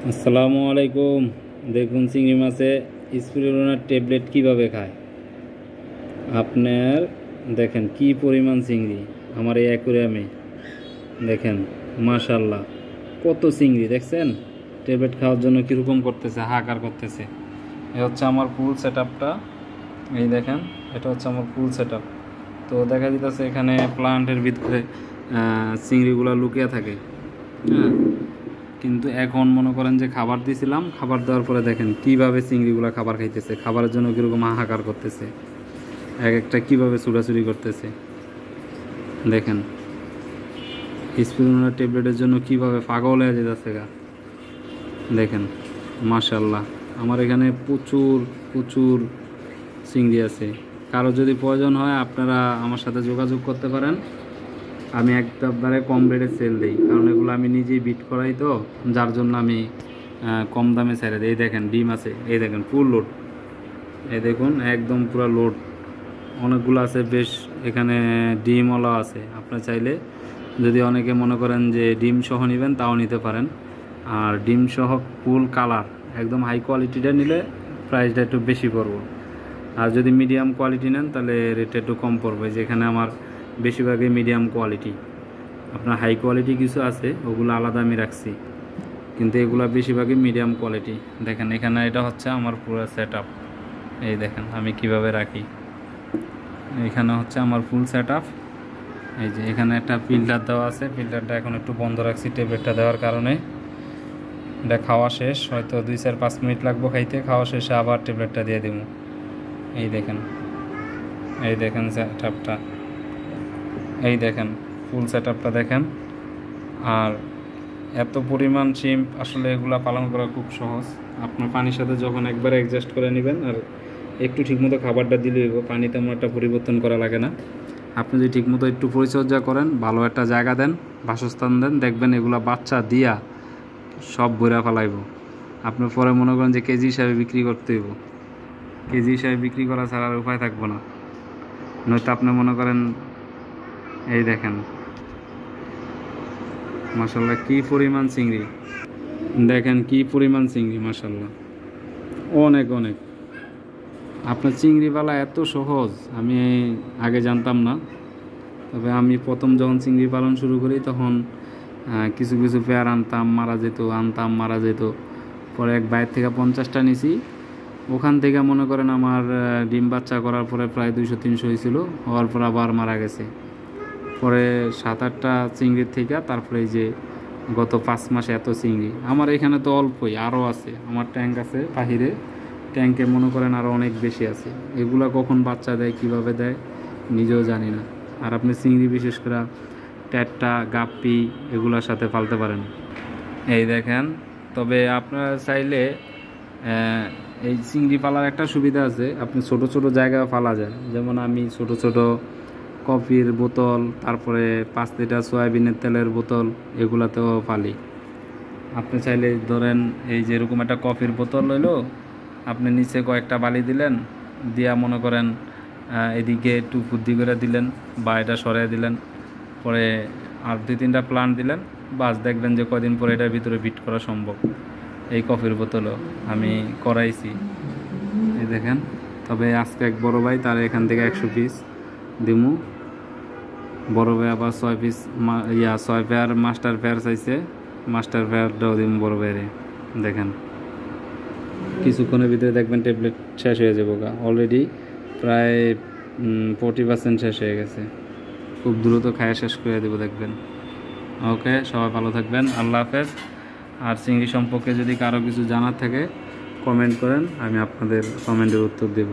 আসসালামু আলাইকুম। দেখুন চিংড়ি মাছে স্পিরুলিনার ট্যাবলেট কিভাবে খায়। আপনার দেখেন কি পরিমাণ চিংড়ি আমার এই অ্যাকুরিয়ামে। দেখেন মাশাল্লাহ কত চিংড়ি দেখছেন। ট্যাবলেট খাওয়ার জন্য কীরকম করতেছে, হাহাকার করতেছে। এ হচ্ছে আমার পুল সেট আপটা। এই দেখেন এটা হচ্ছে আমার পুল সেট আপ। তো দেখা যেতেছে এখানে প্লান্টের ভিতরে চিংড়িগুলো লুকিয়ে থাকে। হ্যাঁ, কিন্তু এখন মনে করেন যে খাবার দিয়েছিলাম, খাবার দেওয়ার পরে দেখেন কিভাবে চিংড়িগুলো খাবার খাইতেছে, খাবারের জন্য কীরকম হাহাকার করতেছে, এক একটা কীভাবে ছুটাছুটি করতেছে। দেখেন স্পিরুলিনা ট্যাবলেটের জন্য কীভাবে পাগল হয়ে যেতেছে গা। দেখেন মাশাল্লাহ আমার এখানে প্রচুর প্রচুর চিংড়ি আছে। কারো যদি প্রয়োজন হয় আপনারা আমার সাথে যোগাযোগ করতে পারেন। আমি একবারে কম রেটে সেল দিই, কারণ এগুলো আমি নিজেই বিট করাই, তো যার জন্য আমি কম দামে ছেড়ে দিই। এই দেখেন ডিম আছে, এই দেখেন ফুল লোড, এই দেখুন একদম পুরো লোড, অনেকগুলো আছে বেশ। এখানে ডিমওয়ালা আছে, আপনার চাইলে যদি অনেকে মনে করেন যে ডিম সহ নেবেন তাও নিতে পারেন। আর ডিম সহ ফুল কালার একদম হাই কোয়ালিটিটা নিলে প্রাইসটা একটু বেশি পড়বে। আর যদি মিডিয়াম কোয়ালিটি নেন তাহলে রেটটা একটু কম পড়বে। যেখানে আমার বেশিরভাগই মিডিয়াম কোয়ালিটি, আপনার হাই কোয়ালিটি কিছু আছে ওগুলো আলাদা আমি রাখছি, কিন্তু এগুলো বেশিরভাগই মিডিয়াম কোয়ালিটি। দেখেন এখানে এটা হচ্ছে আমার পুরো সেট আপ। এই দেখেন আমি কিভাবে রাখি, এখানে হচ্ছে আমার ফুল সেট আপ। এই যে এখানে একটা ফিল্টার দেওয়া আছে, ফিল্টারটা এখন একটু বন্ধ রাখছি ট্যাবলেটটা দেওয়ার কারণে। এটা খাওয়া শেষ, হয়তো 2-4-5 মিনিট লাগবে খাইতে, খাওয়া শেষে আবার ট্যাবলেটটা দিয়ে দেবো। এই দেখেন, এই দেখেন সেট আপটা, এই দেখেন ফুল সেট আপটা দেখেন। আর এত পরিমাণ শিম্প আসলে এগুলা পালন করা খুব সহজ। আপনার পানির সাথে যখন একবার অ্যাডজাস্ট করে নেবেন, আর একটু ঠিকমতো খাবারটা দিলেই পানি তেমন একটা পরিবর্তন করা লাগে না। আপনি যদি ঠিকমতো একটু পরিচর্যা করেন, ভালো একটা জায়গা দেন, বাসস্থান দেন, দেখবেন এগুলা বাচ্চা দিয়া সব বইরা ফেলাইব। আপনি পরে মনে করেন যে কেজি হিসাবে বিক্রি করতে হইব, কেজি হিসাবে বিক্রি করা ছাড়া আর উপায় থাকবো না। নয়তো আপনি মনে করেন, এই দেখেন মাশাল্লাহ কি পরিমাণ চিংড়ি, দেখেন কি পরিমাণ চিংড়ি মাশাল্লাহ, অনেক অনেক। আপনার চিংড়ি পালা এত সহজ আমি আগে জানতাম না। তবে আমি প্রথম যখন চিংড়ি পালন শুরু করি তখন কিছু কিছু পেয়ার আনতাম মারা যেত, আনতাম মারা যেত। পরে এক বাইর থেকে 50টা নিছি, ওখান থেকে মনে করেন আমার ডিম বাচ্চা করার পরে প্রায় 200-300 হয়েছিল, হওয়ার পর আবার মারা গেছে। পরে 7-8টা চিংড়ির থেকে তারপরে এই যে গত 5 মাসে এত চিংড়ি। আমার এখানে তো অল্পই, আরও আছে, আমার ট্যাঙ্ক আছে বাহিরে, ট্যাঙ্কে মনে করেন আরও অনেক বেশি আছে। এগুলা কখন বাচ্চা দেয় কিভাবে দেয় নিজেও জানি না। আর আপনি চিংড়ি বিশেষ করে ট্যাটটা গাপ্পি এগুলোর সাথে পালতে পারেন। এই দেখেন, তবে আপনারা চাইলে এই চিংড়ি পালার একটা সুবিধা আছে, আপনি ছোট ছোট জায়গায় পালা যায়। যেমন আমি ছোট ছোট কফির বোতল, তারপরে 5 লিটার সয়াবিনের তেলের বোতল এগুলাতেও পালি। আপনি চাইলে ধরেন এই যে এরকম একটা কফির বোতল হইলো, আপনি নিচে কয়েকটা বালি দিলেন, দিয়া মনে করেন এদিকে একটু বুদ্ধি করে দিলেন বা এটা সরিয়ে দিলেন, পরে আর 2-3টা প্লান্ট দিলেন, বাস দেখবেন যে কয়দিন পরে এটার ভিতরে বিট করা সম্ভব। এই কফির বোতলও আমি করাইছি, এই দেখেন। তবে আজকে এক বড় ভাই, তার এখান থেকে 100 পিস দিমু। বড় ভাই আবার 6 পিস 6 পেয়ার মাস্টার পেয়ার চাইছে, মাস্টার পেয়ারটাও দিমু বড় ভাইরে। দেখেন কিছুক্ষণের ভিতরে দেখবেন ট্যাবলেট শেষ হয়ে যাবো গা, অলরেডি প্রায় 40% শেষ হয়ে গেছে। খুব দ্রুত খায়া শেষ করে দেবো দেখবেন। ওকে, সবাই ভালো থাকবেন, আল্লাহ হাফেজ। আর চিংড়ি সম্পর্কে যদি কারো কিছু জানার থাকে কমেন্ট করেন, আমি আপনাদের কমেন্টের উত্তর দেব।